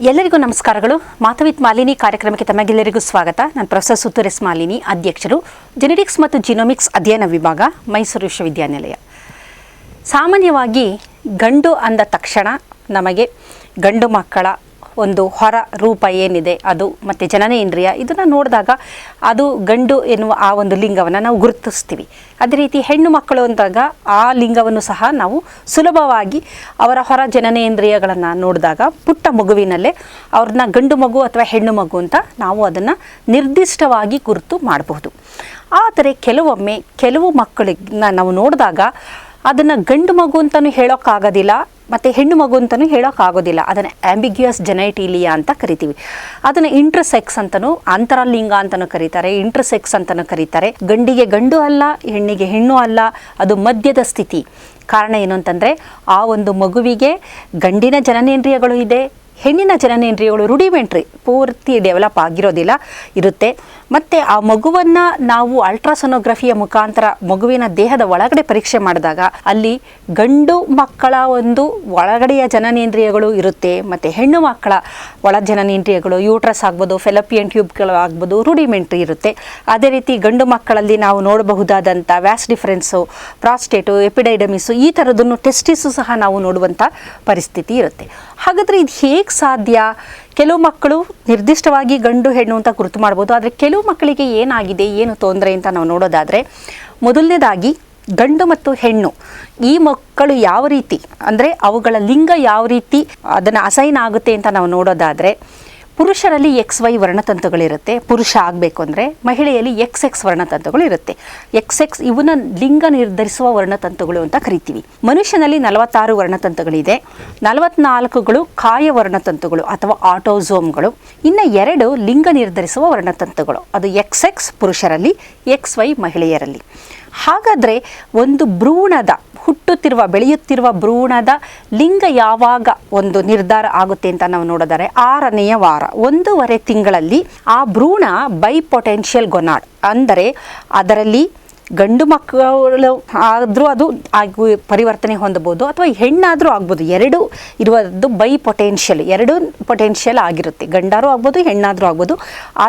ಎಲ್ಲರಿಗೂ ನಮಸ್ಕಾರಗಳು. ಮಾತವಿತ್ ಮಾಲಿನಿ ಕಾರ್ಯಕ್ರಮಕ್ಕೆ ತಮಗೆಲ್ಲರಿಗೂ ಸ್ವಾಗತ. ನಾನು ಪ್ರೊಫೆಸರ್ ಸುತ್ತೂರ್ ಎಸ್ ಮಾಲಿನಿ, ಅಧ್ಯಕ್ಷರು, ಜೆನೆಟಿಕ್ಸ್ ಮತ್ತು ಜಿನೋಮಿಕ್ಸ್ ಅಧ್ಯಯನ ವಿಭಾಗ, ಮೈಸೂರು ವಿಶ್ವವಿದ್ಯಾನಿಲಯ. ಸಾಮಾನ್ಯವಾಗಿ ಗಂಡು ಅಂದ ತಕ್ಷಣ ನಮಗೆ ಗಂಡು ಮಕ್ಕಳ ಒಂದು ಹೊರ ರೂಪ ಏನಿದೆ ಅದು ಮತ್ತು ಜನನೇಂದ್ರಿಯ ಇದನ್ನು ನೋಡಿದಾಗ ಅದು ಗಂಡು ಎನ್ನುವ ಆ ಒಂದು ಲಿಂಗವನ್ನು ನಾವು ಗುರುತಿಸ್ತೀವಿ. ಅದೇ ರೀತಿ ಹೆಣ್ಣು ಮಕ್ಕಳು ಅಂದಾಗ ಆ ಲಿಂಗವನ್ನು ಸಹ ನಾವು ಸುಲಭವಾಗಿ ಅವರ ಹೊರ ಜನನೇಂದ್ರಿಯಗಳನ್ನು ನೋಡಿದಾಗ ಪುಟ್ಟ ಮಗುವಿನಲ್ಲೇ ಅವ್ರನ್ನ ಗಂಡು ಮಗು ಅಥವಾ ಹೆಣ್ಣು ಮಗು ಅಂತ ನಾವು ಅದನ್ನು ನಿರ್ದಿಷ್ಟವಾಗಿ ಗುರುತು ಮಾಡಬಹುದು. ಆದರೆ ಕೆಲವೊಮ್ಮೆ ಕೆಲವು ಮಕ್ಕಳನ್ನ ನಾವು ನೋಡಿದಾಗ ಅದನ್ನು ಗಂಡು ಮಗು ಅಂತಲೂ ಹೇಳೋಕ್ಕಾಗೋದಿಲ್ಲ ಮತ್ತು ಹೆಣ್ಣು ಮಗು ಅಂತಲೂ ಹೇಳೋಕ್ಕಾಗೋದಿಲ್ಲ. ಅದನ್ನು ಆಂಬಿಗ್ಯೂಯಸ್ ಜೆನೈಟೀಲಿಯಾ ಅಂತ ಕರಿತೀವಿ. ಅದನ್ನು ಇಂಟರ್ಸೆಕ್ಸ್ ಅಂತಲೂ, ಅಂತರಲಿಂಗ ಅಂತಲೂ ಕರೀತಾರೆ, ಇಂಟರ್ಸೆಕ್ಸ್ ಅಂತಲೂ ಕರೀತಾರೆ. ಗಂಡಿಗೆ ಗಂಡು ಅಲ್ಲ, ಹೆಣ್ಣಿಗೆ ಹೆಣ್ಣು ಅಲ್ಲ, ಅದು ಮಧ್ಯದ ಸ್ಥಿತಿ. ಕಾರಣ ಏನು ಅಂತಂದರೆ ಆ ಒಂದು ಮಗುವಿಗೆ ಗಂಡಿನ ಜನನೇಂದ್ರಿಯಗಳು ಇದೆ, ಹೆಣ್ಣಿನ ಜನನೇಂದ್ರಿಯಗಳು ರುಡಿಮೆಂಟ್ರಿ ಪೂರ್ತಿ ಡೆವಲಪ್ ಆಗಿರೋದಿಲ್ಲ ಇರುತ್ತೆ. ಮತ್ತು ಆ ಮಗುವನ್ನು ನಾವು ಅಲ್ಟ್ರಾಸೋನೋಗ್ರಫಿಯ ಮುಖಾಂತರ ಮಗುವಿನ ದೇಹದ ಒಳಗಡೆ ಪರೀಕ್ಷೆ ಮಾಡಿದಾಗ ಅಲ್ಲಿ ಗಂಡು ಮಕ್ಕಳ ಒಂದು ಒಳಗಡೆಯ ಜನನೇಂದ್ರಿಯಗಳು ಇರುತ್ತೆ ಮತ್ತು ಹೆಣ್ಣು ಮಕ್ಕಳ ಒಳ ಜನನೇಂದ್ರಿಯಗಳು ಯೂಟ್ರಸ್ ಆಗ್ಬೋದು, ಫೆಲಪಿಯನ್ ಟ್ಯೂಬ್ಗಳು ಆಗ್ಬೋದು, ರುಡಿಮೆಂಟ್ರಿ ಇರುತ್ತೆ. ಅದೇ ರೀತಿ ಗಂಡು ಮಕ್ಕಳಲ್ಲಿ ನಾವು ನೋಡಬಹುದಾದಂಥ ವ್ಯಾಸ್ ಡಿಫರೆನ್ಸು, ಪ್ರಾಸ್ಟೇಟು, ಎಪಿಡೈಡಮಿಸು ಈ ಥರದನ್ನು ಟೆಸ್ಟಿಸು ಸಹ ನಾವು ನೋಡುವಂಥ ಪರಿಸ್ಥಿತಿ ಇರುತ್ತೆ. ಹಾಗಾದರೆ ಇದು ಹೇಗೆ ಸಾಧ್ಯ? ಕೆಲವು ಮಕ್ಕಳು ನಿರ್ದಿಷ್ಟವಾಗಿ ಗಂಡು ಹೆಣ್ಣು ಅಂತ ಗುರುತು ಮಾಡ್ಬೋದು. ಆದರೆ ಕೆಲವು ಮಕ್ಕಳಿಗೆ ಏನಾಗಿದೆ, ಏನು ತೊಂದರೆ ಅಂತ ನಾವು ನೋಡೋದಾದರೆ, ಮೊದಲನೇದಾಗಿ ಗಂಡು ಮತ್ತು ಹೆಣ್ಣು ಈ ಮಕ್ಕಳು ಯಾವ ರೀತಿ ಅಂದರೆ ಅವುಗಳ ಲಿಂಗ ಯಾವ ರೀತಿ ಅದನ್ನು ಅಸೈನ್ ಆಗುತ್ತೆ ಅಂತ ನಾವು ನೋಡೋದಾದರೆ, ಪುರುಷರಲ್ಲಿ XY ವರ್ಣತಂತುಗಳಿರುತ್ತೆ ಪುರುಷ ಆಗಬೇಕು ಅಂದರೆ, ಮಹಿಳೆಯಲ್ಲಿ XX ವರ್ಣತಂತುಗಳು ಇರುತ್ತೆ. XX ಇವನ್ನ ಲಿಂಗ ನಿರ್ಧರಿಸುವ ವರ್ಣತಂತುಗಳು ಅಂತ ಕರಿತೀವಿ. ಮನುಷ್ಯನಲ್ಲಿ 46 ವರ್ಣತಂತುಗಳಿದೆ. 44ಗಳು ಕಾಯ ವರ್ಣತಂತುಗಳು ಅಥವಾ ಆಟೋಸೋಮ್ಗಳು. ಇನ್ನು 2 ಲಿಂಗ ನಿರ್ಧರಿಸುವ ವರ್ಣತಂತುಗಳು, ಅದು XX ಪುರುಷರಲ್ಲಿ, XY ಮಹಿಳೆಯರಲ್ಲಿ. ಹಾಗಾದರೆ ಒಂದು ಭ್ರೂಣದ ಹುಟ್ಟುತ್ತಿರುವ ಬೆಳೆಯುತ್ತಿರುವ ಭ್ರೂಣದ ಲಿಂಗ ಯಾವಾಗ ಒಂದು ನಿರ್ಧಾರ ಆಗುತ್ತೆ ಅಂತ ನಾವು ನೋಡಿದರೆ 6ನೆಯ ವಾರ, 1.5 ತಿಂಗಳಲ್ಲಿ ಆ ಭ್ರೂಣ ಬೈಪೊಟೆನ್ಷಿಯಲ್ ಗೊನಾಡ್ ಅಂದರೆ ಅದರಲ್ಲಿ ಗಂಡು ಮಕ್ಕಳು ಆದರೂ ಅದು ಪರಿವರ್ತನೆ ಹೊಂದಬಹುದು ಅಥವಾ ಹೆಣ್ಣಾದರೂ ಆಗ್ಬೋದು. 2 ಇರುವುದು ಬೈಪೊಟೆನ್ಷಿಯಲ್, 2 ಪೊಟೆನ್ಷಿಯಲ್ ಆಗಿರುತ್ತೆ. ಗಂಡಾರೂ ಆಗ್ಬೋದು, ಹೆಣ್ಣಾದರೂ ಆಗ್ಬೋದು.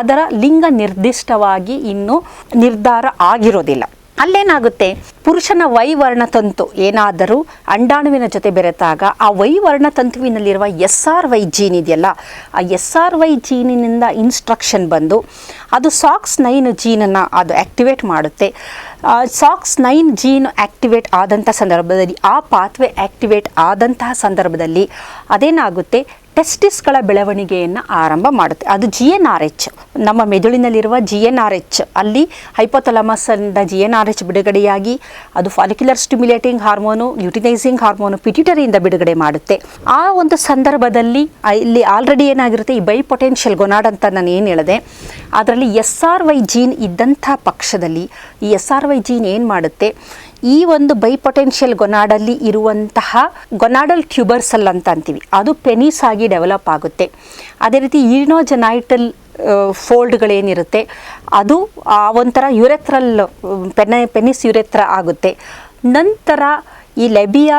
ಅದರ ಲಿಂಗ ನಿರ್ದಿಷ್ಟವಾಗಿ ಇನ್ನೂ ನಿರ್ಧಾರ ಆಗಿರೋದಿಲ್ಲ. ಅಲ್ಲೇನಾಗುತ್ತೆ, ಪುರುಷನ ವೈ ವರ್ಣತಂತು ಏನಾದರೂ ಅಂಡಾಣುವಿನ ಜೊತೆ ಬೆರೆತಾಗ ಆ ವೈ ವರ್ಣತಂತುವಿನಲ್ಲಿರುವ SRY ಜೀನ್ ಇದೆಯಲ್ಲ, ಆ SRY ಜೀನಿನಿಂದ ಇನ್ಸ್ಟ್ರಕ್ಷನ್ ಬಂದು ಅದು SOX9 ಜೀನನ್ನು ಅದು ಆ್ಯಕ್ಟಿವೇಟ್ ಮಾಡುತ್ತೆ. SOX9 ಜೀನ್ ಆ್ಯಕ್ಟಿವೇಟ್ ಆದಂಥ ಸಂದರ್ಭದಲ್ಲಿ, ಆ ಪಾತ್ವೆ ಆ್ಯಕ್ಟಿವೇಟ್ ಆದಂತಹ ಸಂದರ್ಭದಲ್ಲಿ ಅದೇನಾಗುತ್ತೆ, ಟೆಸ್ಟಿಸ್ಗಳ ಬೆಳವಣಿಗೆಯನ್ನು ಆರಂಭ ಮಾಡುತ್ತೆ. ಅದು GnRH, ನಮ್ಮ ಮೆದುಳಿನಲ್ಲಿರುವ GnRH, ಅಲ್ಲಿ ಹೈಪೋಥಾಲಮಸ್ಸಿಂದ GnRH ಬಿಡುಗಡೆಯಾಗಿ ಅದು follicular stimulating hormone, luteinizing hormone ಪಿಟ್ಯೂಟರಿಯಿಂದ ಬಿಡುಗಡೆ ಮಾಡುತ್ತೆ. ಆ ಒಂದು ಸಂದರ್ಭದಲ್ಲಿ ಇಲ್ಲಿ ಆಲ್ರೆಡಿ ಏನಾಗಿರುತ್ತೆ, ಈ ಬೈಪೊಟೆನ್ಷಿಯಲ್ ಗೊನಾಡ್ ಅಂತ ನಾನು ಏನು ಹೇಳಿದೆ, ಅದರಲ್ಲಿ SRY ಜೀನ್ ಇದ್ದಂಥ ಪಕ್ಷದಲ್ಲಿ ಈ SRY ಜೀನ್ ಏನು ಮಾಡುತ್ತೆ, ಈ ಒಂದು ಬೈಪೊಟೆನ್ಷಿಯಲ್ ಗೊನಾಡಲ್ಲಿ ಇರುವಂತಹ ಗೊನಾಡಲ್ ಟ್ಯೂಬರ್ಸಲ್ ಅಂತ ಅಂತೀವಿ, ಅದು ಪೆನಿಸ್ ಆಗಿ ಡೆವಲಪ್ ಆಗುತ್ತೆ. ಅದೇ ರೀತಿ ಯೂರಿನೋಜೆನೈಟಲ್ ಫೋಲ್ಡ್ಗಳೇನಿರುತ್ತೆ ಅದು ಒಂಥರ ಯುರೆಥ್ರಲ್ ಪೆನಿಸ್ ಯುರೆಥ್ರ ಆಗುತ್ತೆ. ನಂತರ ಈ ಲೆಬಿಯಾ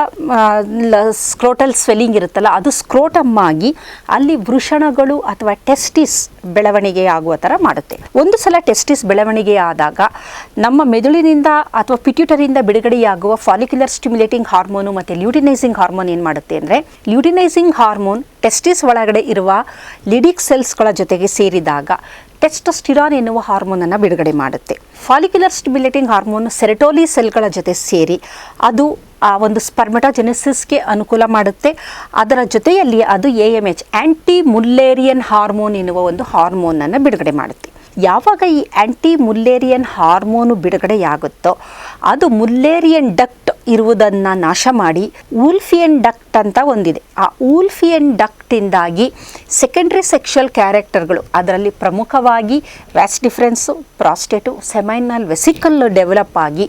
ಸ್ಕ್ರೋಟಲ್ ಸ್ವೆಲ್ಲಿಂಗ್ ಇರುತ್ತಲ್ಲ, ಅದು ಸ್ಕ್ರೋಟಮ್ ಆಗಿ ಅಲ್ಲಿ ವೃಷಣಗಳು ಅಥವಾ ಟೆಸ್ಟಿಸ್ ಬೆಳವಣಿಗೆ ಆಗುವ ಥರ ಮಾಡುತ್ತೆ. ಒಂದು ಸಲ ಟೆಸ್ಟಿಸ್ ಬೆಳವಣಿಗೆ ಆದಾಗ ನಮ್ಮ ಮೆದುಳಿನಿಂದ ಅಥವಾ ಪಿಟ್ಯೂಟರಿಯಿಂದ ಬಿಡುಗಡೆಯಾಗುವ ಫಾಲಿಕ್ಯುಲರ್ ಸ್ಟಿಮ್ಯುಲೇಟಿಂಗ್ ಹಾರ್ಮೋನು ಮತ್ತು ಲ್ಯೂಟಿನೈಸಿಂಗ್ ಹಾರ್ಮೋನ್ ಏನು ಮಾಡುತ್ತೆ ಅಂದರೆ, ಲ್ಯೂಟಿನೈಸಿಂಗ್ ಹಾರ್ಮೋನ್ ಟೆಸ್ಟಿಸ್ ಒಳಗಡೆ ಇರುವ ಲಿಡಿಕ್ ಸೆಲ್ಸ್ಗಳ ಜೊತೆಗೆ ಸೇರಿದಾಗ ಟೆಸ್ಟೋಸ್ಟಿರಾನ್ ಎನ್ನುವ ಹಾರ್ಮೋನನ್ನು ಬಿಡುಗಡೆ ಮಾಡುತ್ತೆ. ಫಾಲಿಕ್ಯುಲರ್ ಸ್ಟಿಮ್ಯುಲೇಟಿಂಗ್ ಹಾರ್ಮೋನು ಸೆರೆಟೋಲಿ ಸೆಲ್ಗಳ ಜೊತೆ ಸೇರಿ ಅದು ಆ ಒಂದು ಸ್ಪರ್ಮಟೋಜೆನೆಸಿಸ್ಗೆ ಅನುಕೂಲ ಮಾಡುತ್ತೆ. ಅದರ ಜೊತೆಯಲ್ಲಿ ಅದು AMH ಆ್ಯಂಟಿ ಮುಲ್ಲೇರಿಯನ್ ಹಾರ್ಮೋನ್ ಎನ್ನುವ ಒಂದು ಹಾರ್ಮೋನನ್ನು ಬಿಡುಗಡೆ ಮಾಡುತ್ತೆ. ಯಾವಾಗ ಈ ಆ್ಯಂಟಿ ಮುಲ್ಲೇರಿಯನ್ ಹಾರ್ಮೋನು ಬಿಡುಗಡೆಯಾಗುತ್ತೋ ಅದು ಮುಲ್ಲೇರಿಯನ್ ಡಕ್ಟ್ ಇರುವುದನ್ನು ನಾಶ ಮಾಡಿ ವೂಲ್ಫಿಯನ್ ಡಕ್ಟ್ ಅಂತ ಒಂದಿದೆ. ಆ ವೂಲ್ಫಿಯನ್ ಡಕ್ಟಿಂದಾಗಿ ಸೆಕೆಂಡ್ರಿ ಸೆಕ್ಷುವಲ್ ಕ್ಯಾರೆಕ್ಟರ್ಗಳು, ಅದರಲ್ಲಿ ಪ್ರಮುಖವಾಗಿ vas deferens, prostate, seminal vesicle develop ಆಗಿ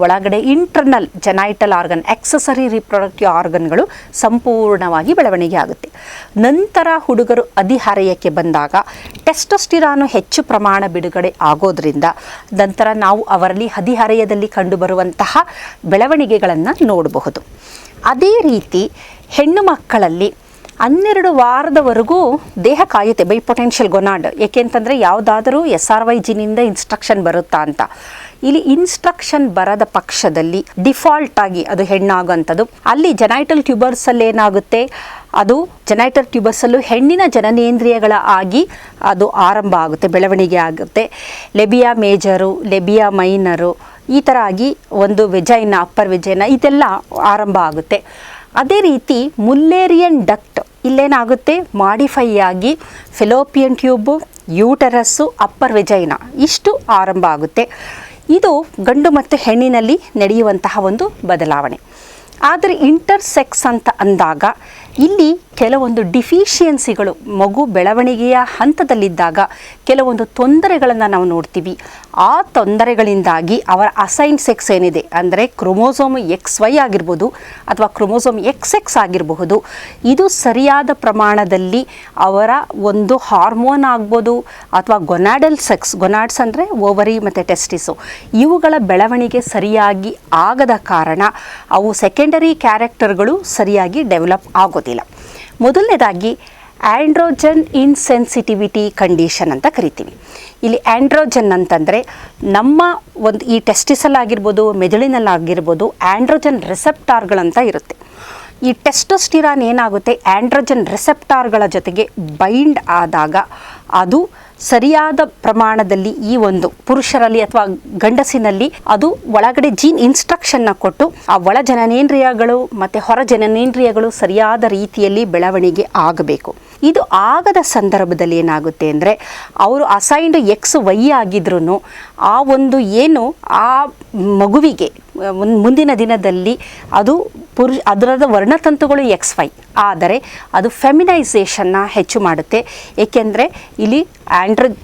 ಒಳಗಡೆ internal genital organ, accessory reproductive ಆರ್ಗನ್ಗಳು ಸಂಪೂರ್ಣವಾಗಿ ಬೆಳವಣಿಗೆ ಆಗುತ್ತೆ. ನಂತರ ಹುಡುಗರು ಹದಿಹರೆಯಕ್ಕೆ ಬಂದಾಗ ಟೆಸ್ಟೋಸ್ಟಿರಾನು ಹೆಚ್ಚು ಪ್ರಮಾಣ ಬಿಡುಗಡೆ ಆಗೋದ್ರಿಂದ ನಂತರ ನಾವು ಅವರಲ್ಲಿ ಹದಿಹರೆಯದಲ್ಲಿ ಕಂಡುಬರುವಂತಹ ಬೆಳವಣಿಗೆಗಳನ್ನು ನೋಡಬಹುದು. ಅದೇ ರೀತಿ ಹೆಣ್ಣು ಮಕ್ಕಳಲ್ಲಿ 12 ವಾರದವರೆಗೂ ದೇಹ ಕಾಯುತ್ತೆ ಬೈ ಪೊಟೆನ್ಷಿಯಲ್ ಗೊನಾಡ್. ಏಕೆಂತಂದರೆ ಯಾವುದಾದರೂ SRY ಜೀನಿಂದ ಇನ್ಸ್ಟ್ರಕ್ಷನ್ ಬರುತ್ತಾ ಅಂತ. ಇಲ್ಲಿ ಇನ್ಸ್ಟ್ರಕ್ಷನ್ ಬರದ ಪಕ್ಷದಲ್ಲಿ ಡಿಫಾಲ್ಟ್ ಆಗಿ ಅದು ಹೆಣ್ಣಾಗುವಂಥದ್ದು. ಅಲ್ಲಿ ಜೆನೈಟಲ್ ಟ್ಯೂಬರ್ಸಲ್ಲಿ ಏನಾಗುತ್ತೆ, ಅದು ಜೆನೈಟಲ್ ಟ್ಯೂಬರ್ಸಲ್ಲೂ ಹೆಣ್ಣಿನ ಜನನೇಂದ್ರಿಯಗಳ ಆಗಿ ಅದು ಆರಂಭ ಆಗುತ್ತೆ, ಬೆಳವಣಿಗೆ ಆಗುತ್ತೆ. ಲೆಬಿಯಾ ಮೇಜರು, ಲೆಬಿಯಾ ಮೈನರು, ಈ ಥರ ಆಗಿ ಒಂದು ವೆಜೈನ, ಅಪ್ಪರ್ ವೆಜೈನ ಇದೆಲ್ಲ ಆರಂಭ ಆಗುತ್ತೆ. ಅದೇ ರೀತಿ ಮುಲ್ಲೇರಿಯನ್ ಡಕ್ಟ್ ಇಲ್ಲೇನಾಗುತ್ತೆ, ಮಾಡಿಫೈ ಆಗಿ ಫೆಲೋಪಿಯನ್ ಟ್ಯೂಬು, ಯೂಟರಸ್ಸು, ಅಪ್ಪರ್ ವೆಜೈನ ಇಷ್ಟು ಆರಂಭ ಆಗುತ್ತೆ. ಇದು ಗಂಡು ಮತ್ತು ಹೆಣ್ಣಿನಲ್ಲಿ ನಡೆಯುವಂತಹ ಒಂದು ಬದಲಾವಣೆ. ಆದರೆ ಇಂಟರ್ಸೆಕ್ಸ್ ಅಂತ ಅಂದಾಗ ಇಲ್ಲಿ ಕೆಲವೊಂದು ಡಿಫಿಷಿಯನ್ಸಿಗಳು ಮಗು ಬೆಳವಣಿಗೆಯ ಹಂತದಲ್ಲಿದ್ದಾಗ ಕೆಲವೊಂದು ತೊಂದರೆಗಳನ್ನು ನಾವು ನೋಡ್ತೀವಿ. ಆ ತೊಂದರೆಗಳಿಂದಾಗಿ ಅವರ ಅಸೈನ್ ಸೆಕ್ಸ್ ಏನಿದೆ, ಅಂದರೆ ಕ್ರೋಮೋಸೋಮ್ XY ಆಗಿರ್ಬೋದು ಅಥವಾ ಕ್ರೋಮೋಸೋಮ್ XX ಆಗಿರಬಹುದು, ಇದು ಸರಿಯಾದ ಪ್ರಮಾಣದಲ್ಲಿ ಅವರ ಒಂದು ಹಾರ್ಮೋನ್ ಆಗ್ಬೋದು ಅಥವಾ ಗೊನಾಡಲ್ ಸೆಕ್ಸ್, ಗೊನಾಡ್ಸ್ ಅಂದರೆ ಓವರಿ ಮತ್ತು ಟೆಸ್ಟಿಸು, ಇವುಗಳ ಬೆಳವಣಿಗೆ ಸರಿಯಾಗಿ ಆಗದ ಕಾರಣ ಅವು ಸೆಕೆಂಡರಿ ಕ್ಯಾರೆಕ್ಟರ್ಗಳು ಸರಿಯಾಗಿ ಡೆವಲಪ್ ಆಗೋದಿಲ್ಲ. ಮೊದಲನೇದಾಗಿ ಆ್ಯಂಡ್ರೋಜನ್ ಇನ್ಸೆನ್ಸಿಟಿವಿಟಿ ಕಂಡೀಷನ್ ಅಂತ ಕರಿತೀವಿ. ಇಲ್ಲಿ ಆ್ಯಂಡ್ರೋಜನ್ ಅಂತಂದರೆ ನಮ್ಮ ಒಂದು ಈ ಟೆಸ್ಟಿಸಲ್ ಆಗಿರ್ಬೋದು, ಮೆದುಳಿನಲ್ಲಾಗಿರ್ಬೋದು ಆ್ಯಂಡ್ರೋಜನ್ ರಿಸೆಪ್ಟಾರ್ಗಳಂತ ಇರುತ್ತೆ. ಈ ಟೆಸ್ಟೋಸ್ಟಿರಾನ್ ಏನಾಗುತ್ತೆ, ಆ್ಯಂಡ್ರೋಜನ್ ರಿಸೆಪ್ಟಾರ್ಗಳ ಜೊತೆಗೆ ಬೈಂಡ್ ಆದಾಗ ಅದು ಸರಿಯಾದ ಪ್ರಮಾಣದಲ್ಲಿ ಈ ಒಂದು ಪುರುಷರಲ್ಲಿ ಅಥವಾ ಗಂಡಸಿನಲ್ಲಿ ಅದು ಒಳಗಡೆ ಜೀನ್ ಇನ್ಸ್ಟ್ರಕ್ಷನ್ನ ಕೊಟ್ಟು ಆ ಒಳ ಜನನೇಂದ್ರಿಯಗಳು ಮತ್ತು ಹೊರ ಜನನೇಂದ್ರಿಯಗಳು ಸರಿಯಾದ ರೀತಿಯಲ್ಲಿ ಬೆಳವಣಿಗೆ ಆಗಬೇಕು. ಇದು ಆಗದ ಸಂದರ್ಭದಲ್ಲಿ ಏನಾಗುತ್ತೆ ಅಂದರೆ ಅವರು ಅಸೈನ್ಡ್ XY ಆಗಿದ್ರೂ ಆ ಒಂದು ಏನು ಆ ಮಗುವಿಗೆ ಮುಂದಿನ ದಿನದಲ್ಲಿ ಅದು ಅದರದ ವರ್ಣತಂತುಗಳು XY ಆದರೆ ಅದು ಫೆಮಿನೈಸೇಷನ್ನ ಹೆಚ್ಚು ಮಾಡುತ್ತೆ. ಏಕೆಂದರೆ ಇಲ್ಲಿ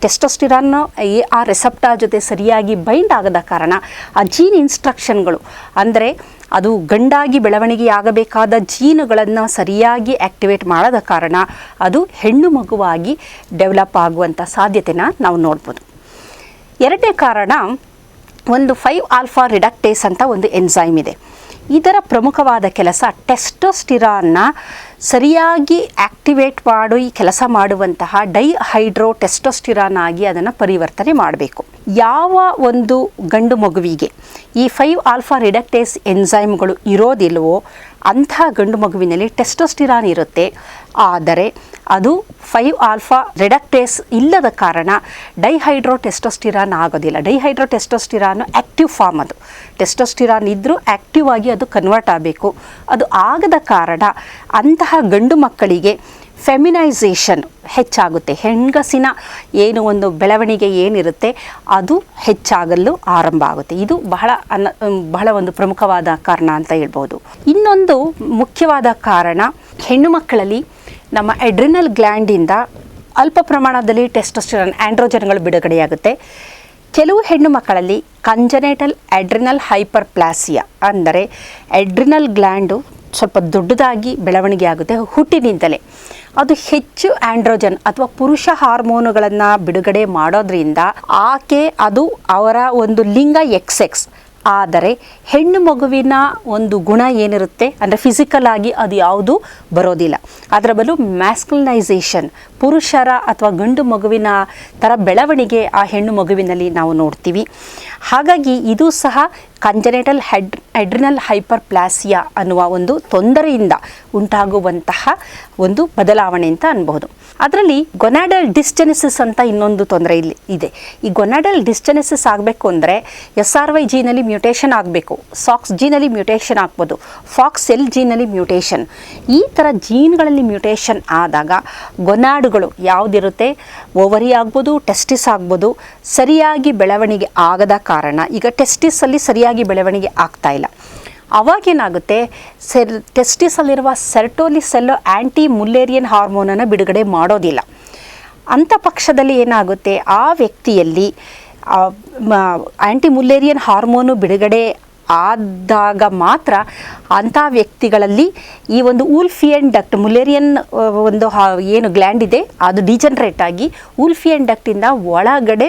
ಟೆಸ್ಟೋಸ್ಟಿರಾನ್ ಆ ರೆಸೆಪ್ಟಾರ್ ಜೊತೆ ಸರಿಯಾಗಿ ಬೈಂಡ್ ಆಗದ ಕಾರಣ ಆ ಜೀನ್ ಇನ್ಸ್ಟ್ರಕ್ಷನ್ಗಳು, ಅಂದರೆ ಅದು ಗಂಡಾಗಿ ಬೆಳವಣಿಗೆ ಆಗಬೇಕಾದ ಜೀನುಗಳನ್ನು ಸರಿಯಾಗಿ ಆ್ಯಕ್ಟಿವೇಟ್ ಮಾಡದ ಕಾರಣ ಅದು ಹೆಣ್ಣು ಮಗುವಾಗಿ ಡೆವಲಪ್ ಆಗುವಂಥ ಸಾಧ್ಯತೆನ ನಾವು ನೋಡ್ಬೋದು. ಎರಡನೇ ಕಾರಣ ಒಂದು 5-ಆಲ್ಫಾ ರಿಡಕ್ಟೇಸ್ ಅಂತ ಒಂದು ಎನ್ಸೈಮ್ ಇದೆ. ಇದರ ಪ್ರಮುಖವಾದ ಕೆಲಸ ಟೆಸ್ಟೋಸ್ಟಿರಾನ್ನ ಸರಿಯಾಗಿ ಆ್ಯಕ್ಟಿವೇಟ್ ಮಾಡಿ ಕೆಲಸ ಮಾಡುವಂತಹ ಡೈಹೈಡ್ರೋ ಟೆಸ್ಟೋಸ್ಟಿರಾನ್ ಆಗಿ ಅದನ್ನು ಪರಿವರ್ತನೆ ಮಾಡಬೇಕು. ಯಾವ ಒಂದು ಗಂಡು ಮಗುವಿಗೆ ಈ 5-ಆಲ್ಫಾ ರಿಡಕ್ಟೇಸ್ ಎನ್ಸೈಮ್ಗಳು ಇರೋದಿಲ್ವೋ ಅಂಥ ಗಂಡು ಮಗುವಿನಲ್ಲಿ ಟೆಸ್ಟೋಸ್ಟಿರಾನ್ ಇರುತ್ತೆ. ಆದರೆ ಅದು 5-ಆಲ್ಫಾ ರಿಡಕ್ಟೇಸ್ ಇಲ್ಲದ ಕಾರಣ ಡೈಹೈಡ್ರೋ ಟೆಸ್ಟೋಸ್ಟಿರಾನ್ ಆಗೋದಿಲ್ಲ. ಡೈಹೈಡ್ರೋ ಟೆಸ್ಟೋಸ್ಟಿರಾನ್ ಆ್ಯಕ್ಟಿವ್ ಫಾರ್ಮ್, ಅದು ಟೆಸ್ಟೋಸ್ಟಿರಾನ್ ಇದ್ದರೂ ಆ್ಯಕ್ಟಿವ್ ಆಗಿ ಅದು ಕನ್ವರ್ಟ್ ಆಗಬೇಕು. ಅದು ಆಗದ ಕಾರಣ ಅಂತಹ ಗಂಡು ಮಕ್ಕಳಿಗೆ ಫೆಮಿನೈಸೇಷನ್ ಹೆಚ್ಚಾಗುತ್ತೆ. ಹೆಂಗಸಿನ ಏನು ಒಂದು ಬೆಳವಣಿಗೆ ಏನಿರುತ್ತೆ ಅದು ಹೆಚ್ಚಾಗಲು ಆರಂಭ ಆಗುತ್ತೆ. ಇದು ಬಹಳ ಒಂದು ಪ್ರಮುಖವಾದ ಕಾರಣ ಅಂತ ಹೇಳ್ಬೋದು. ಇನ್ನೊಂದು ಮುಖ್ಯವಾದ ಕಾರಣ, ಹೆಣ್ಣು ಮಕ್ಕಳಲ್ಲಿ ನಮ್ಮ ಎಡ್ರಿನಲ್ ಗ್ಲ್ಯಾಂಡಿಂದ ಅಲ್ಪ ಪ್ರಮಾಣದಲ್ಲಿ ಟೆಸ್ಟೋಸ್ಟಿರಾನ್ ಆ್ಯಂಡ್ರೋಜನ್ಗಳು ಬಿಡುಗಡೆಯಾಗುತ್ತೆ. ಕೆಲವು ಹೆಣ್ಣು ಮಕ್ಕಳಲ್ಲಿ ಕಂಜನೈಟಲ್ ಅಡ್ರಿನಲ್ ಹೈಪರ್ಪ್ಲಾಸಿಯಾ, ಅಂದರೆ ಎಡ್ರಿನಲ್ ಗ್ಲ್ಯಾಂಡು ಸ್ವಲ್ಪ ದೊಡ್ಡದಾಗಿ ಬೆಳವಣಿಗೆ ಆಗುತ್ತೆ ಹುಟ್ಟಿನಿಂದಲೇ. ಅದು ಹೆಚ್ಚು ಆ್ಯಂಡ್ರೋಜನ್ ಅಥವಾ ಪುರುಷ ಹಾರ್ಮೋನುಗಳನ್ನು ಬಿಡುಗಡೆ ಮಾಡೋದ್ರಿಂದ ಅದು ಅವರ ಒಂದು ಲಿಂಗ XX. ಆದರೆ ಹೆಣ್ಣು ಮಗುವಿನ ಒಂದು ಗುಣ ಏನಿರುತ್ತೆ ಅಂದರೆ ಫಿಸಿಕಲ್ ಆಗಿ ಅದು ಯಾವುದು ಬರೋದಿಲ್ಲ. ಅದರ ಬದಲು ಮ್ಯಾಸ್ಕುಲೈಸೇಷನ್, ಪುರುಷರ ಅಥವಾ ಗಂಡು ಮಗುವಿನ ಥರ ಬೆಳವಣಿಗೆ ಆ ಹೆಣ್ಣು ಮಗುವಿನಲ್ಲಿ ನಾವು ನೋಡ್ತೀವಿ. ಹಾಗಾಗಿ ಇದು ಸಹ ಕಂಜನೈಟಲ್ ಅಡ್ರಿನಲ್ ಹೈಪರ್ಪ್ಲಾಸಿಯಾ ಅನ್ನುವ ಒಂದು ತೊಂದರೆಯಿಂದ ಉಂಟಾಗುವಂತಹ ಒಂದು ಬದಲಾವಣೆ ಅಂತ ಅನ್ಬಹುದು. ಅದರಲ್ಲಿ ಗೊನಾಡಲ್ ಡಿಸ್ಜೆನೆಸಿಸ್ ಅಂತ ಇನ್ನೊಂದು ತೊಂದರೆ ಇಲ್ಲಿ ಇದೆ. ಈ ಗೊನಾಡಲ್ ಡಿಸ್ಜೆನೆಸಿಸ್ ಆಗಬೇಕು ಅಂದರೆ SRY ಜೀನಲ್ಲಿ ಮ್ಯೂಟೇಷನ್ ಆಗಬೇಕು, ಸಾಕ್ಸ್ ಜೀನಲ್ಲಿ ಮ್ಯೂಟೇಷನ್ ಆಗ್ಬೋದು, ಫಾಕ್ಸ್ ಸೆಲ್ ಜೀನಲ್ಲಿ ಮ್ಯೂಟೇಷನ್. ಈ ಥರ ಜೀನ್ಗಳಲ್ಲಿ ಮ್ಯೂಟೇಷನ್ ಆದಾಗ ಗೊನಾಡುಗಳು ಯಾವುದಿರುತ್ತೆ, ಓವರಿ ಆಗ್ಬೋದು, ಟೆಸ್ಟಿಸ್ ಆಗ್ಬೋದು, ಸರಿಯಾಗಿ ಬೆಳವಣಿಗೆ ಆಗದ ಕಾರಣ ಈಗ ಟೆಸ್ಟಿಸಲ್ಲಿ ಸರಿಯಾಗಿ ಬೆಳವಣಿಗೆ ಆಗ್ತಾ ಇಲ್ಲ. ಅವಾಗೇನಾಗುತ್ತೆ, ಟೆಸ್ಟಿಸಲ್ಲಿರುವ ಸೆರೋಟೋನಿನ್ ಆ್ಯಂಟಿ ಮುಲ್ಲೇರಿಯನ್ ಹಾರ್ಮೋನನ್ನು ಬಿಡುಗಡೆ ಮಾಡೋದಿಲ್ಲ. ಅಂಥ ಪಕ್ಷದಲ್ಲಿ ಏನಾಗುತ್ತೆ, ಆ ವ್ಯಕ್ತಿಯಲ್ಲಿ ಆ್ಯಂಟಿ ಮುಲ್ಲೇರಿಯನ್ ಹಾರ್ಮೋನು ಬಿಡುಗಡೆ ಆದಾಗ ಮಾತ್ರ ಅಂಥ ವ್ಯಕ್ತಿಗಳಲ್ಲಿ ಈ ಒಂದು ವೂಲ್ಫಿಯನ್ ಡಕ್ಟ್ ಮುಲೇರಿಯನ್ ಒಂದು ಏನು ಗ್ಲ್ಯಾಂಡ್ ಇದೆ ಅದು ಡಿಜನರೇಟ್ ಆಗಿ ವೂಲ್ಫಿಯನ್ ಡಕ್ಟಿಂದ ಒಳಗಡೆ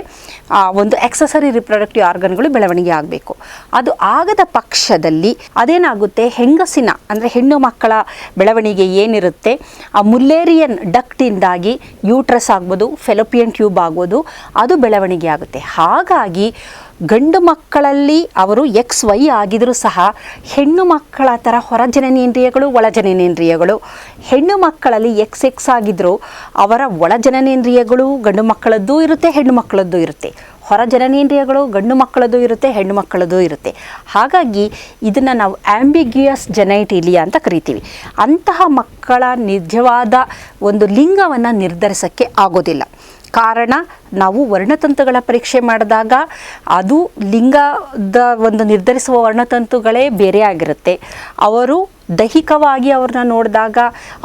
ಒಂದು ಎಕ್ಸಸರಿ ರಿಪ್ರೊಡಕ್ಟಿವ್ ಆರ್ಗನ್ಗಳು ಬೆಳವಣಿಗೆ ಆಗಬೇಕು. ಅದು ಆಗದ ಪಕ್ಷದಲ್ಲಿ ಅದೇನಾಗುತ್ತೆ, ಹೆಂಗಸಿನ ಅಂದರೆ ಹೆಣ್ಣು ಮಕ್ಕಳ ಬೆಳವಣಿಗೆ ಏನಿರುತ್ತೆ ಆ ಮುಲೇರಿಯನ್ ಡಕ್ಟಿಂದಾಗಿ ಯೂಟ್ರಸ್ ಆಗ್ಬೋದು, ಫೆಲೋಪಿಯನ್ ಟ್ಯೂಬ್ ಆಗ್ಬೋದು, ಅದು ಬೆಳವಣಿಗೆ ಆಗುತ್ತೆ. ಹಾಗಾಗಿ ಗಂಡು ಮಕ್ಕಳಲ್ಲಿ ಅವರು XY ಆಗಿದರೂ ಸಹ ಹೆಣ್ಣು ಮಕ್ಕಳ ಥರ ಹೊರಜನನೇಂದ್ರಿಯಗಳು ಒಳಜನನೇಂದ್ರಿಯಗಳು, ಹೆಣ್ಣು ಮಕ್ಕಳಲ್ಲಿ XX ಆಗಿದ್ದರೂ ಅವರ ಒಳಜನನೇಂದ್ರಿಯಗಳು ಗಂಡು ಮಕ್ಕಳದ್ದು ಇರುತ್ತೆ, ಹೆಣ್ಣು ಮಕ್ಕಳದ್ದು ಇರುತ್ತೆ. ಹೊರ ಜನನೇಂದ್ರಿಯಗಳು ಗಂಡು ಮಕ್ಕಳದ್ದು ಇರುತ್ತೆ, ಹೆಣ್ಣು ಮಕ್ಕಳದ್ದು ಇರುತ್ತೆ. ಹಾಗಾಗಿ ಇದನ್ನು ನಾವು ಆಂಬಿಗ್ಯೂಯಸ್ ಜೆನೈಟಿಲಿಯಾ ಅಂತ ಕರಿತೀವಿ. ಅಂತಹ ಮಕ್ಕಳ ನಿಜವಾದ ಒಂದು ಲಿಂಗವನ್ನು ನಿರ್ಧರಿಸೋಕ್ಕೆ ಆಗೋದಿಲ್ಲ. ಕಾರಣ ನಾವು ವರ್ಣತಂತುಗಳ ಪರೀಕ್ಷೆ ಮಾಡಿದಾಗ ಅದು ಲಿಂಗದ ಒಂದು ನಿರ್ಧರಿಸುವ ವರ್ಣತಂತುಗಳೇ ಬೇರೆ ಆಗಿರುತ್ತೆ. ಅವರು ದೈಹಿಕವಾಗಿ ಅವ್ರನ್ನ ನೋಡಿದಾಗ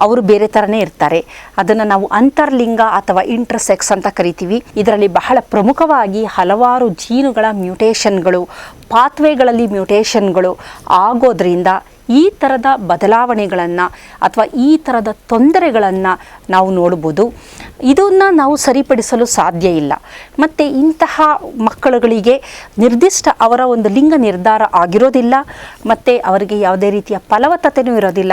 ಅವರು ಬೇರೆ ಥರನೇ ಇರ್ತಾರೆ. ಅದನ್ನು ನಾವು ಅಂತರ್ಲಿಂಗ ಅಥವಾ ಇಂಟರ್ಸೆಕ್ಸ್ ಅಂತ ಕರಿತೀವಿ. ಇದರಲ್ಲಿ ಬಹಳ ಪ್ರಮುಖವಾಗಿ ಹಲವಾರು ಜೀನುಗಳ ಮ್ಯೂಟೇಷನ್ಗಳು, ಪಾತ್ವೇಗಳಲ್ಲಿ ಮ್ಯೂಟೇಷನ್ಗಳು ಆಗೋದ್ರಿಂದ ಈ ಥರದ ಬದಲಾವಣೆಗಳನ್ನು ಅಥವಾ ಈ ಥರದ ತೊಂದರೆಗಳನ್ನು ನಾವು ನೋಡ್ಬೋದು. ಇದನ್ನು ನಾವು ಸರಿಪಡಿಸಲು ಸಾಧ್ಯ ಇಲ್ಲ. ಮತ್ತು ಇಂತಹ ಮಕ್ಕಳುಗಳಿಗೆ ನಿರ್ದಿಷ್ಟ ಅವರ ಒಂದು ಲಿಂಗ ನಿರ್ಧಾರ ಆಗಿರೋದಿಲ್ಲ ಮತ್ತು ಅವರಿಗೆ ಯಾವುದೇ ರೀತಿಯ ಫಲವತ್ತತೆಯೂ ಇರೋದಿಲ್ಲ.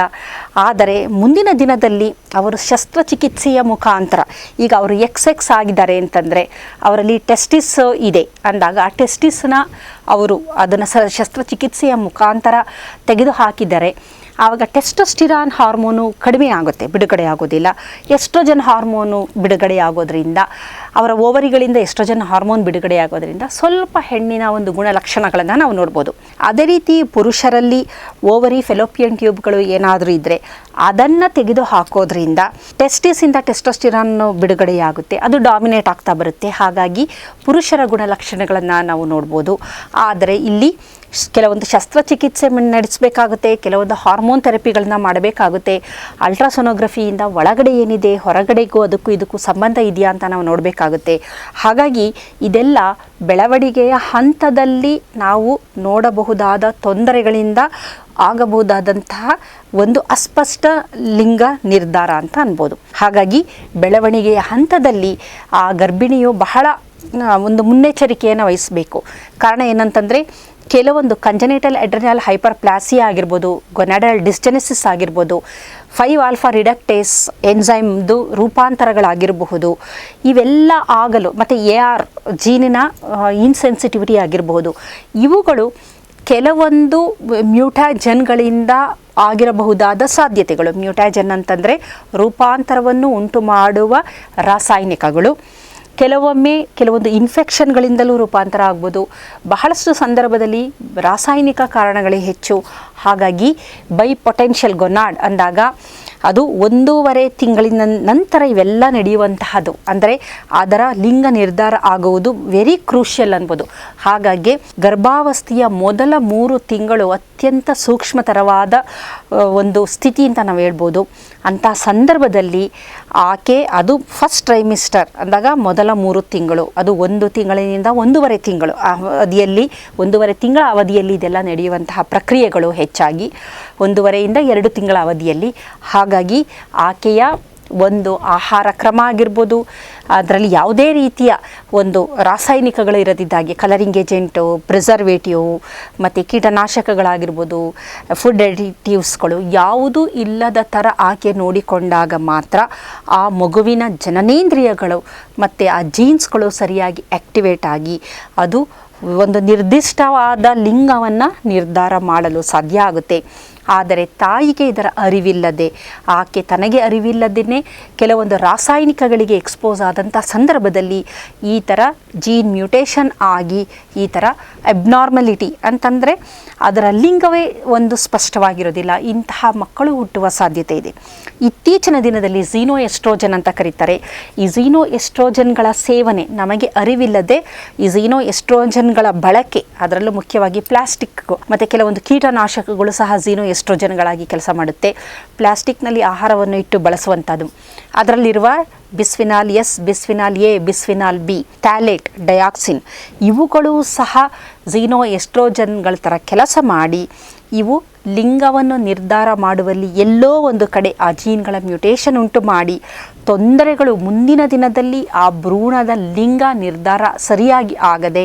ಆದರೆ ಮುಂದಿನ ದಿನದಲ್ಲಿ ಅವರು ಶಸ್ತ್ರಚಿಕಿತ್ಸೆಯ ಮುಖಾಂತರ, ಈಗ ಅವರು XX ಆಗಿದ್ದಾರೆ ಅಂತಂದರೆ ಅವರಲ್ಲಿ ಟೆಸ್ಟಿಸ್ ಇದೆ ಅಂದಾಗ ಆ ಟೆಸ್ಟಿಸ್ನ ಅವರು ಅದನ್ನು ಶಸ್ತ್ರಚಿಕಿತ್ಸೆಯ ಮುಖಾಂತರ ತೆಗೆದು ಹಾಕಿದ್ದಾರೆ. ಆವಾಗ ಟೆಸ್ಟೋಸ್ಟಿರಾನ್ ಹಾರ್ಮೋನು ಕಡಿಮೆ ಆಗುತ್ತೆ, ಬಿಡುಗಡೆ ಆಗೋದಿಲ್ಲ. ಎಸ್ಟ್ರೋಜನ್ ಹಾರ್ಮೋನು ಬಿಡುಗಡೆ ಆಗೋದ್ರಿಂದ, ಅವರ ಓವರಿಗಳಿಂದ ಎಸ್ಟ್ರೋಜನ್ ಹಾರ್ಮೋನ್ ಬಿಡುಗಡೆ ಆಗೋದ್ರಿಂದ ಸ್ವಲ್ಪ ಹೆಣ್ಣಿನ ಒಂದು ಗುಣಲಕ್ಷಣಗಳನ್ನು ನಾವು ನೋಡ್ಬೋದು. ಅದೇ ರೀತಿ ಪುರುಷರಲ್ಲಿ ಓವರಿ ಫೆಲೋಪಿಯನ್ ಟ್ಯೂಬ್ಗಳು ಏನಾದರೂ ಇದ್ದರೆ ಅದನ್ನು ತೆಗೆದು ಹಾಕೋದ್ರಿಂದ ಟೆಸ್ಟಿಸಿಂದ ಟೆಸ್ಟೋಸ್ಟಿರಾನ್ ಬಿಡುಗಡೆಯಾಗುತ್ತೆ, ಅದು ಡಾಮಿನೇಟ್ ಆಗ್ತಾ ಬರುತ್ತೆ. ಹಾಗಾಗಿ ಪುರುಷರ ಗುಣಲಕ್ಷಣಗಳನ್ನು ನಾವು ನೋಡ್ಬೋದು. ಆದರೆ ಇಲ್ಲಿ ಕೆಲವೊಂದು ಶಸ್ತ್ರಚಿಕಿತ್ಸೆ ನಡೆಸಬೇಕಾಗುತ್ತೆ, ಕೆಲವೊಂದು ಹಾರ್ಮೋನ್ ಥೆರಪಿಗಳನ್ನ ಮಾಡಬೇಕಾಗುತ್ತೆ. ಅಲ್ಟ್ರಾಸೋನೋಗ್ರಫಿಯಿಂದ ಒಳಗಡೆ ಏನಿದೆ, ಹೊರಗಡೆಗೂ ಅದಕ್ಕೂ ಇದಕ್ಕೂ ಸಂಬಂಧ ಇದೆಯಾ ಅಂತ ನಾವು ನೋಡಬೇಕಾಗುತ್ತೆ. ಹಾಗಾಗಿ ಇದೆಲ್ಲ ಬೆಳವಣಿಗೆಯ ಹಂತದಲ್ಲಿ ನಾವು ನೋಡಬಹುದಾದ ತೊಂದರೆಗಳಿಂದ ಆಗಬಹುದಾದಂತಹ ಒಂದು ಅಸ್ಪಷ್ಟ ಲಿಂಗ ನಿರ್ಧಾರ ಅಂತ ಅನ್ಬೋದು. ಹಾಗಾಗಿ ಬೆಳವಣಿಗೆಯ ಹಂತದಲ್ಲಿ ಆ ಗರ್ಭಿಣಿಯು ಬಹಳ ಒಂದು ಮುನ್ನೆಚ್ಚರಿಕೆಯನ್ನು ವಹಿಸಬೇಕು. ಕಾರಣ ಏನಂತಂದರೆ ಕೆಲವೊಂದು ಕಂಜನಿಟಲ್ ಅಡ್ರಿನಲ್ ಹೈಪರ್ಪ್ಲಾಸಿಯಾ ಆಗಿರ್ಬೋದು, ಗೊನಾಡಲ್ ಡಿಸ್ಜೆನೆಸಿಸ್ ಆಗಿರ್ಬೋದು, 5-ಆಲ್ಫಾ ರಿಡಕ್ಟೇಸ್ ಎನ್ಸೈಮ್ದು ರೂಪಾಂತರಗಳಾಗಿರಬಹುದು. ಇವೆಲ್ಲ ಆಗಲು ಮತ್ತು AR ಜೀನಿನ ಇನ್ಸೆನ್ಸಿಟಿವಿಟಿ ಆಗಿರಬಹುದು. ಇವುಗಳು ಕೆಲವೊಂದು ಮ್ಯೂಟಾಜನ್ಗಳಿಂದ ಆಗಿರಬಹುದಾದ ಸಾಧ್ಯತೆಗಳು. ಮ್ಯೂಟಾಜನ್ ಅಂತಂದರೆ ರೂಪಾಂತರವನ್ನು ಉಂಟು ಮಾಡುವ ರಾಸಾಯನಿಕಗಳು. ಕೆಲವೊಮ್ಮೆ ಕೆಲವೊಂದು ಇನ್ಫೆಕ್ಷನ್ಗಳಿಂದಲೂ ರೂಪಾಂತರ ಆಗ್ಬೋದು. ಬಹಳಷ್ಟು ಸಂದರ್ಭದಲ್ಲಿ ರಾಸಾಯನಿಕ ಕಾರಣಗಳೇ ಹೆಚ್ಚು. ಹಾಗಾಗಿ ಬೈ ಪೊಟೆನ್ಷಿಯಲ್ ಗೊನಾಡ್ ಅಂದಾಗ ಅದು 1.5 ತಿಂಗಳಿನ ನಂತರ ಇವೆಲ್ಲ ನಡೆಯುವಂತಹದ್ದು. ಅಂದರೆ ಅದರ ಲಿಂಗ ನಿರ್ಧಾರ ಆಗುವುದು ವೆರಿ ಕ್ರೂಷಿಯಲ್ ಅನ್ಬೋದು. ಹಾಗಾಗಿ ಗರ್ಭಾವಸ್ಥೆಯ ಮೊದಲ 3 ತಿಂಗಳು ಅತ್ಯಂತ ಸೂಕ್ಷ್ಮತರವಾದ ಒಂದು ಸ್ಥಿತಿ ಅಂತ ನಾವು ಹೇಳ್ಬೋದು. ಅಂಥ ಸಂದರ್ಭದಲ್ಲಿ ಆಕೆ ಅದು ಫಸ್ಟ್ ಟ್ರೈಮಿಸ್ಟರ್ ಅಂದಾಗ ಮೊದಲ 3 ತಿಂಗಳು, ಅದು 1 ತಿಂಗಳಿನಿಂದ 1.5 ತಿಂಗಳು ಅವಧಿಯಲ್ಲಿ, 1.5 ತಿಂಗಳ ಅವಧಿಯಲ್ಲಿ ಇದೆಲ್ಲ ನಡೆಯುವಂತಹ ಪ್ರಕ್ರಿಯೆಗಳು ಹೆಚ್ಚಾಗಿ 1.5 ಇಂದ 2 ತಿಂಗಳ ಅವಧಿಯಲ್ಲಿ. ಹಾಗಾಗಿ ಆಕೆಯ ಒಂದು ಆಹಾರ ಕ್ರಮ ಆಗಿರ್ಬೋದು, ಅದರಲ್ಲಿ ಯಾವುದೇ ರೀತಿಯ ಒಂದು ರಾಸಾಯನಿಕಗಳು ಇರದಿದ್ದಾಗೆ ಕಲರಿಂಗ್ ಏಜೆಂಟು, ಪ್ರಿಸರ್ವೇಟಿವ್ ಮತ್ತು ಕೀಟನಾಶಕಗಳಾಗಿರ್ಬೋದು, ಫುಡ್ ಅಡಿಟಿವ್ಸ್ಗಳು ಯಾವುದೂ ಇಲ್ಲದ ಥರ ಆಕೆ ನೋಡಿಕೊಂಡಾಗ ಮಾತ್ರ ಆ ಮಗುವಿನ ಜನನೇಂದ್ರಿಯಗಳು ಮತ್ತು ಆ ಜೀನ್ಸ್ಗಳು ಸರಿಯಾಗಿ ಆ್ಯಕ್ಟಿವೇಟ್ ಆಗಿ ಅದು ಒಂದು ನಿರ್ದಿಷ್ಟವಾದ ಲಿಂಗವನ್ನು ನಿರ್ಧಾರ ಮಾಡಲು ಸಾಧ್ಯ ಆಗುತ್ತೆ. ಆದರೆ ತಾಯಿಗೆ ಇದರ ಅರಿವಿಲ್ಲದೆ, ಆಕೆ ತನಗೆ ಅರಿವಿಲ್ಲದೇ ಕೆಲವೊಂದು ರಾಸಾಯನಿಕಗಳಿಗೆ ಎಕ್ಸ್ಪೋಸ್ ಆದಂಥ ಸಂದರ್ಭದಲ್ಲಿ ಈ ಥರ ಜೀನ್ ಮ್ಯೂಟೇಷನ್ ಆಗಿ ಈ ಥರ ಅಬ್ನಾರ್ಮಲಿಟಿ ಅಂತಂದರೆ ಅದರ ಲಿಂಗವೇ ಒಂದು ಸ್ಪಷ್ಟವಾಗಿರೋದಿಲ್ಲ. ಇಂತಹ ಮಕ್ಕಳು ಹುಟ್ಟುವ ಸಾಧ್ಯತೆ ಇದೆ. ಇತ್ತೀಚಿನ ದಿನದಲ್ಲಿ ಝೀನೋ ಎಸ್ಟ್ರೋಜನ್ ಅಂತ ಕರೀತಾರೆ. ಈ ಝೀನೋ ಎಸ್ಟ್ರೋಜನ್ಗಳ ಸೇವನೆ ನಮಗೆ ಅರಿವಿಲ್ಲದೆ ಈ ಝೀನೋ ಎಸ್ಟ್ರೋಜನ್ಗಳ ಬಳಕೆ, ಅದರಲ್ಲೂ ಮುಖ್ಯವಾಗಿ ಪ್ಲಾಸ್ಟಿಕ್ ಮತ್ತು ಕೆಲವೊಂದು ಕೀಟನಾಶಕಗಳು ಸಹ ಝೀನೋ ಎಸ್ಟ್ರೋಜನ್ಗಳಾಗಿ ಕೆಲಸ ಮಾಡುತ್ತೆ. ಪ್ಲಾಸ್ಟಿಕ್ನಲ್ಲಿ ಆಹಾರವನ್ನು ಇಟ್ಟು ಬಳಸುವಂಥದ್ದು, ಅದರಲ್ಲಿರುವ bisphenol S, bisphenol A, bisphenol B, phthalate, dioxin ಇವುಗಳು ಸಹ ಝೀನೋ ಎಸ್ಟ್ರೋಜನ್ಗಳ ಥರ ಕೆಲಸ ಮಾಡಿ ಇವು ಲಿಂಗವನ್ನು ನಿರ್ಧಾರ ಮಾಡುವಲ್ಲಿ ಎಲ್ಲೋ ಒಂದು ಕಡೆ ಆ ಜೀನ್ಗಳ ಮ್ಯೂಟೇಷನ್ ಉಂಟು ಮಾಡಿ ತೊಂದರೆಗಳು ಮುಂದಿನ ದಿನದಲ್ಲಿ ಆ ಭ್ರೂಣದ ಲಿಂಗ ನಿರ್ಧಾರ ಸರಿಯಾಗಿ ಆಗದೆ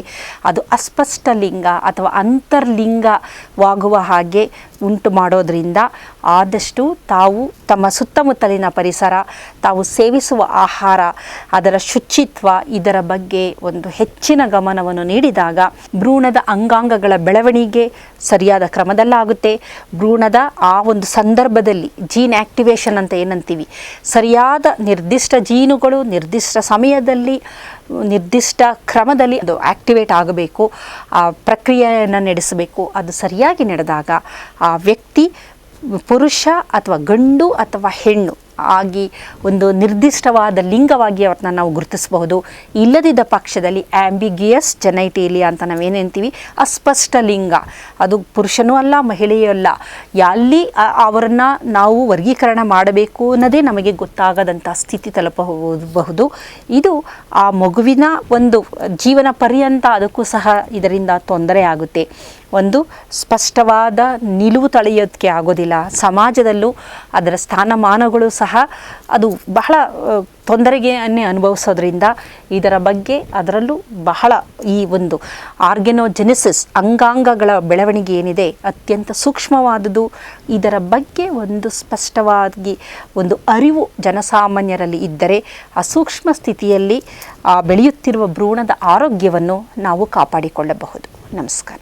ಅದು ಅಸ್ಪಷ್ಟ ಲಿಂಗ ಅಥವಾ ಅಂತರ್ಲಿಂಗವಾಗುವ ಹಾಗೆ ಉಂಟು ಮಾಡೋದರಿಂದ ಆದಷ್ಟು ತಾವು ತಮ್ಮ ಸುತ್ತಮುತ್ತಲಿನ ಪರಿಸರ, ತಾವು ಸೇವಿಸುವ ಆಹಾರ, ಅದರ ಶುಚಿತ್ವ ಇದರ ಬಗ್ಗೆ ಒಂದು ಹೆಚ್ಚಿನ ಗಮನವನ್ನು ನೀಡಿದಾಗ ಭ್ರೂಣದ ಅಂಗಾಂಗಗಳ ಬೆಳವಣಿಗೆ ಸರಿಯಾದ ಕ್ರಮದಲ್ಲಾಗುತ್ತೆ. ಭ್ರೂಣದ ಆ ಒಂದು ಸಂದರ್ಭದಲ್ಲಿ ಜೀನ್ ಆ್ಯಕ್ಟಿವೇಷನ್ ಅಂತ ಏನಂತೀವಿ, ಸರಿಯಾದ ನಿರ್ದಿಷ್ಟ ಜೀನುಗಳು ನಿರ್ದಿಷ್ಟ ಸಮಯದಲ್ಲಿ ನಿರ್ದಿಷ್ಟ ಕ್ರಮದಲ್ಲಿ ಅದು ಆ್ಯಕ್ಟಿವೇಟ್ ಆಗಬೇಕು, ಆ ಪ್ರಕ್ರಿಯೆಯನ್ನು ನಡೆಸಬೇಕು. ಅದು ಸರಿಯಾಗಿ ನಡೆದಾಗ ಆ ವ್ಯಕ್ತಿ ಪುರುಷ ಅಥವಾ ಗಂಡು ಅಥವಾ ಹೆಣ್ಣು ಆಗಿ ಒಂದು ನಿರ್ದಿಷ್ಟವಾದ ಲಿಂಗವಾಗಿ ಅವ್ರನ್ನ ನಾವು ಗುರುತಿಸಬಹುದು. ಇಲ್ಲದಿದ್ದ ಪಕ್ಷದಲ್ಲಿ ಆ್ಯಂಬಿಗಿಯಸ್ ಜೆನೈಟೇಲಿಯಾ ಅಂತ ನಾವೇನೇಂತೀವಿ, ಅಸ್ಪಷ್ಟ ಲಿಂಗ, ಅದು ಪುರುಷನೂ ಅಲ್ಲ ಮಹಿಳೆಯೂ ಅಲ್ಲ, ಎಲ್ಲಿ ಅವರನ್ನು ನಾವು ವರ್ಗೀಕರಣ ಮಾಡಬೇಕು ಅನ್ನೋದೇ ನಮಗೆ ಗೊತ್ತಾಗದಂಥ ಸ್ಥಿತಿ ತಲುಪಬಹುದು. ಇದು ಆ ಮಗುವಿನ ಒಂದು ಜೀವನ ಪರ್ಯಂತ ಅದಕ್ಕೂ ಸಹ ಇದರಿಂದ ತೊಂದರೆ ಆಗುತ್ತೆ. ಒಂದು ಸ್ಪಷ್ಟವಾದ ನಿಲುವು ತಳೆಯೋದಕ್ಕೆ ಆಗೋದಿಲ್ಲ. ಸಮಾಜದಲ್ಲೂ ಅದರ ಸ್ಥಾನಮಾನಗಳು ಸಹ ಅದು ಬಹಳ ತೊಂದರೆಗೆಯನ್ನೇ ಅನುಭವಿಸೋದ್ರಿಂದ ಇದರ ಬಗ್ಗೆ ಅದರಲ್ಲೂ ಬಹಳ ಈ ಒಂದು ಆರ್ಗೆನೋಜೆನಿಸಿಸ್ ಅಂಗಾಂಗಗಳ ಬೆಳವಣಿಗೆ ಏನಿದೆ ಅತ್ಯಂತ ಸೂಕ್ಷ್ಮವಾದುದು. ಇದರ ಬಗ್ಗೆ ಒಂದು ಸ್ಪಷ್ಟವಾಗಿ ಒಂದು ಅರಿವು ಜನಸಾಮಾನ್ಯರಲ್ಲಿ ಇದ್ದರೆ ಆ ಸೂಕ್ಷ್ಮ ಸ್ಥಿತಿಯಲ್ಲಿ ಬೆಳೆಯುತ್ತಿರುವ ಭ್ರೂಣದ ಆರೋಗ್ಯವನ್ನು ನಾವು ಕಾಪಾಡಿಕೊಳ್ಳಬಹುದು. ನಮಸ್ಕಾರ.